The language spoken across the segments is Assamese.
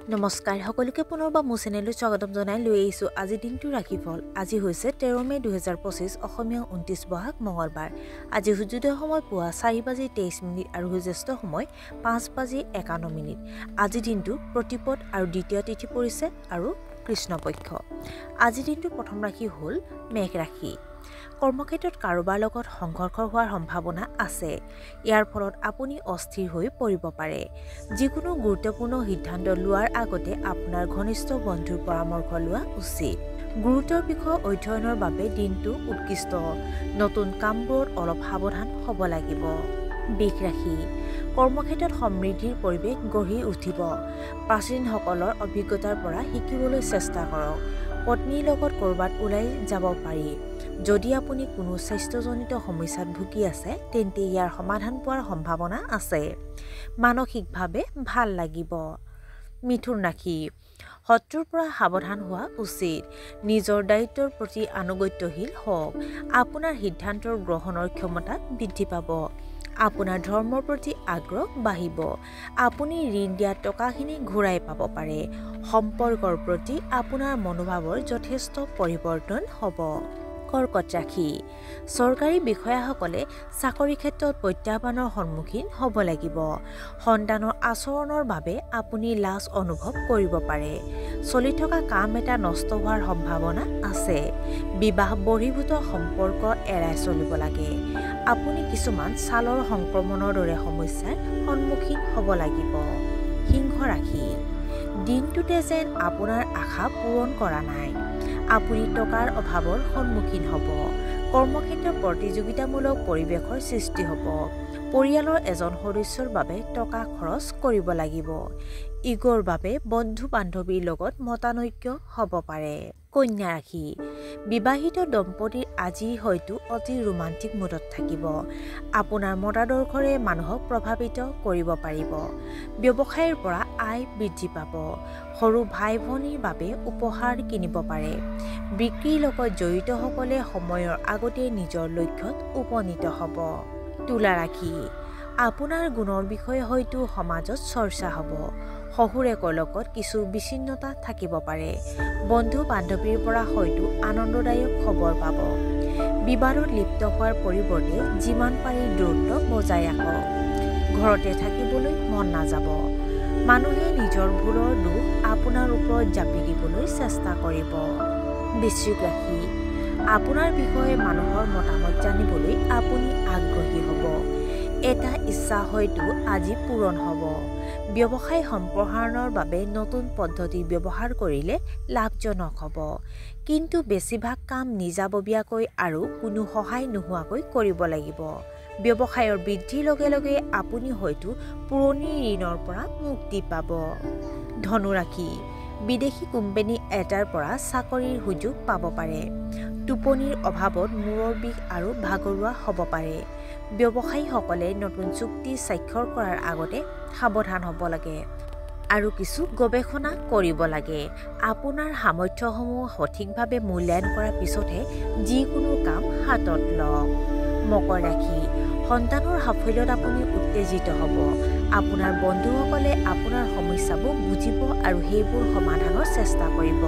নমস্কাৰ সকলোকে পুনৰবাৰ মোৰ চেনেললৈ স্বাগতম জনাই লৈ আহিছোঁ আজি দিনটো ৰাশিফল। আজি হৈছে 13 মে 2025 অসমীয়া 29 বহাগ মঙলবাৰ। আজি সূৰ্যোদয় সময় পুৱা 4:23 আৰু সূৰ্যাস্ত সময় 5:51। আজি দিনটো প্ৰতিপদ আৰু দ্বিতীয় তিথি পৰিছে আৰু কৃষ্ণপক্ষ। আজি দিনটোৰ প্ৰথম ৰাশি হ'ল মেঘ ৰাশি। কৰ্মক্ষেত্ৰত কাৰোবাৰ লগত সংঘৰ্ষ হোৱাৰ সম্ভাৱনা আছে। ইয়াৰ ফলত আপুনি অস্থিৰ হৈ পৰিব পাৰে। যিকোনো গুৰুত্বপূৰ্ণ সিদ্ধান্ত লোৱাৰ আগতে আপোনাৰ ঘনিষ্ঠ বন্ধুৰ পৰামৰ্শ লোৱা উচিত। গুৰুতৰ বিষয় অধ্যয়নৰ বাবে দিনটো উৎকৃষ্ট। নতুন কামবোৰত অলপ সাৱধান হ'ব লাগিব। বৃষ ৰাশি। কৰ্মক্ষেত্ৰত সমৃদ্ধিৰ পৰিৱেশ গঢ়ি উঠিব। প্ৰাচীনসকলৰ অভিজ্ঞতাৰ পৰা শিকিবলৈ চেষ্টা কৰক। পত্নীৰ লগত ক'ৰবাত ওলাই যাব পাৰি। যদি আপুনি কোনো স্বাস্থ্যজনিত সমস্যাত ভুগি আছে তেন্তে ইয়াৰ সমাধান পোৱাৰ সম্ভাৱনা আছে। মানসিকভাৱে ভাল লাগিব। মিথুন ৰাশি। শত্ৰুৰ পৰা সাৱধান হোৱা উচিত। নিজৰ দায়িত্বৰ প্ৰতি আনুগত্যশীল হওক। আপোনাৰ সিদ্ধান্তৰ গ্ৰহণৰ ক্ষমতা বৃদ্ধি পাব। আপোনাৰ ধৰ্মৰ প্ৰতি আগ্ৰহ বাঢ়িব। আপুনি ঋণ দিয়া টকাখিনি ঘূৰাই পাব পাৰে। সম্পৰ্কৰ প্ৰতি আপোনাৰ মনোভাৱৰ যথেষ্ট পৰিৱৰ্তন হ'ব। কৰ্কট ৰাশি। চৰকাৰী বিষয়াসকলে চাকৰি ক্ষেত্ৰত প্ৰত্যাহ্বানৰ সন্মুখীন হ'ব লাগিব। সন্তানৰ আচৰণৰ বাবে আপুনি লাজ অনুভৱ কৰিব পাৰে। চলি থকা কাম এটা নষ্ট হোৱাৰ সম্ভাৱনা আছে। বিবাহ বহিৰ্ভূত সম্পৰ্ক এৰাই চলিব লাগে। আপুনি কিছুমান ছালৰ সংক্ৰমণৰ দৰে সমস্যাৰ সন্মুখীন হ'ব লাগিব। সিংহ ৰাশি। দিনটোতে যেন আপোনাৰ আশা পূৰণ কৰা নাই। আপুনি টকাৰ অভাৱৰ সন্মুখীন হ'ব। কৰ্মক্ষেত্ৰত প্ৰতিযোগিতামূলক পৰিৱেশৰ সৃষ্টি হ'ব। পৰিয়ালৰ এজন সদস্যৰ বাবে টকা খৰচ কৰিব লাগিব। ইগৰ বাবে বন্ধু-বান্ধৱীৰ লগত মতানৈক্য হ'ব পাৰে। কন্যা ৰাশি। বিবাহিত দম্পতীৰ আজি হয়তো অতি ৰোমান্টিক মুডত থাকিব। আপোনাৰ মতাদৰ্শৰে মানুহক প্ৰভাৱিত কৰিব পাৰিব। ব্যৱসায়ৰ পৰা আয় বৃদ্ধি পাব। সৰু ভাই-ভনীৰ বাবে উপহাৰ কিনিব পাৰে। বিক্ৰীৰ লগত জড়িতসকলে সময়ৰ আগতে নিজৰ লক্ষ্যত উপনীত হ'ব। তুলা ৰাশি। আপোনাৰ গুণৰ বিষয়ে হয়তো সমাজত চৰ্চা হ'ব। শহুৰেকৰ লগত কিছু বিচ্ছিন্নতা থাকিব পাৰে। বন্ধু-বান্ধৱীৰ পৰা হয়তো আনন্দদায়ক খবৰ পাব। বিবাদত লিপ্ত হোৱাৰ পৰিৱৰ্তে যিমান পাৰি দূৰত্ব বজাই ৰাখক। ঘৰতে থাকিবলৈ মন নাযাব। মানুহে নিজৰ ভুলৰ দোষ আপোনাৰ ওপৰত জাপি দিবলৈ চেষ্টা কৰিব। বৃশ্চিক ৰাশি। আপোনাৰ বিষয়ে মানুহৰ মতামত জানিবলৈ আপুনি আগ্ৰহী হ'ব। এটা ইচ্ছা হয়তো আজি পূৰণ হ'ব। ব্যৱসায় সম্প্ৰসাৰণৰ বাবে নতুন পদ্ধতি ব্যৱহাৰ কৰিলে লাভজনক হ'ব। কিন্তু বেছিভাগ কাম নিজাববীয়াকৈ আৰু কোনো সহায় নোহোৱাকৈ কৰিব লাগিব। ব্যৱসায়ৰ বৃদ্ধিৰ লগে লগে আপুনি হয়তো পুৰণি ঋণৰ পৰা মুক্তি পাব। ধনু ৰাশি। বিদেশী কোম্পানী এটাৰ পৰা চাকৰিৰ সুযোগ পাব পাৰে। টোপনিৰ অভাৱত মূৰৰ বিষ আৰু ভাগৰুৱা হ'ব পাৰে। ব্যৱসায়ীসকলে নতুন চুক্তি স্বাক্ষৰ কৰাৰ আগতে সাৱধান হ'ব লাগে আৰু কিছু গৱেষণা কৰিব লাগে। আপোনাৰ সামৰ্থ্যসমূহ সঠিকভাৱে মূল্যায়ন কৰাৰ পিছতহে যিকোনো কাম হাতত লওক। মকৰ ৰাশি। সন্তানৰ সাফল্যত আপুনি উত্তেজিত হ'ব। আপোনাৰ বন্ধুসকলে আপোনাৰ সমস্যাবোৰ বুজিব আৰু সেইবোৰ সমাধানৰ চেষ্টা কৰিব।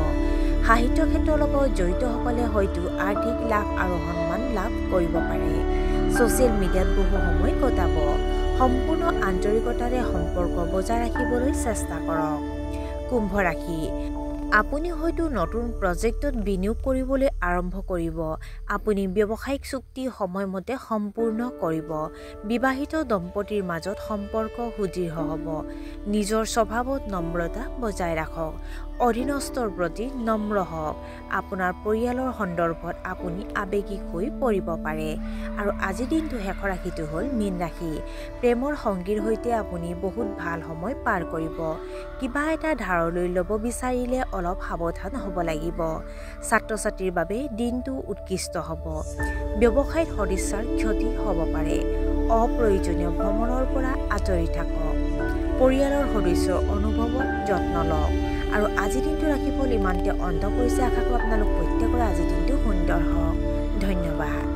সাহিত্য ক্ষেত্ৰৰ লগত জড়িতসকলে হয়তো আৰ্থিক লাভ আৰু সন্মান লাভ কৰিব পাৰে। ছ'চিয়েল মিডিয়াত বহু সময় কটাব। সম্পূৰ্ণ আন্তৰিকতাৰে সম্পৰ্ক বজাই ৰাখিবলৈ চেষ্টা কৰক। কুম্ভ ৰাশি। আপুনি হয়তো নতুন প্ৰজেক্টত বিনিয়োগ কৰিবলৈ আৰম্ভ কৰিব। আপুনি ব্যৱসায়িক চুক্তি সময়মতে সম্পূৰ্ণ কৰিব। বিবাহিত দম্পতীৰ মাজত সম্পৰ্ক সুদৃঢ় হ'ব। নিজৰ স্বভাৱত নম্ৰতা বজাই ৰাখক। অধীনস্থৰ প্ৰতি নম্ৰ হওক। আপোনাৰ পৰিয়ালৰ সন্দৰ্ভত আপুনি আৱেগিক হৈ পৰিব পাৰে। আৰু আজিৰ দিনটো শেষৰ ৰাশিটো হ'ল মীন ৰাশি। প্ৰেমৰ সংগীৰ সৈতে আপুনি বহুত ভাল সময় পাৰ কৰিব। কিবা এটা ধাৰলৈ ল'ব বিচাৰিলে অলপ সাৱধান হ'ব লাগিব। ছাত্ৰ-ছাত্ৰীৰ বাবে দিনটো উৎকৃষ্ট হ'ব। ব্যৱসায়ত সদিচ্ছাৰ ক্ষতি হ'ব পাৰে। অপ্ৰয়োজনীয় ভ্ৰমণৰ পৰা আঁতৰি থাকক। পৰিয়ালৰ সদস্যৰ অনুভৱৰ যত্ন লওক। আৰু আজিৰ দিনটো ৰাশিফল ইমানতে অন্ত পৰিছে। আশা কৰোঁ আপোনালোক প্ৰত্যেকৰে আজিৰ দিনটো সুন্দৰ হওক। ধন্যবাদ।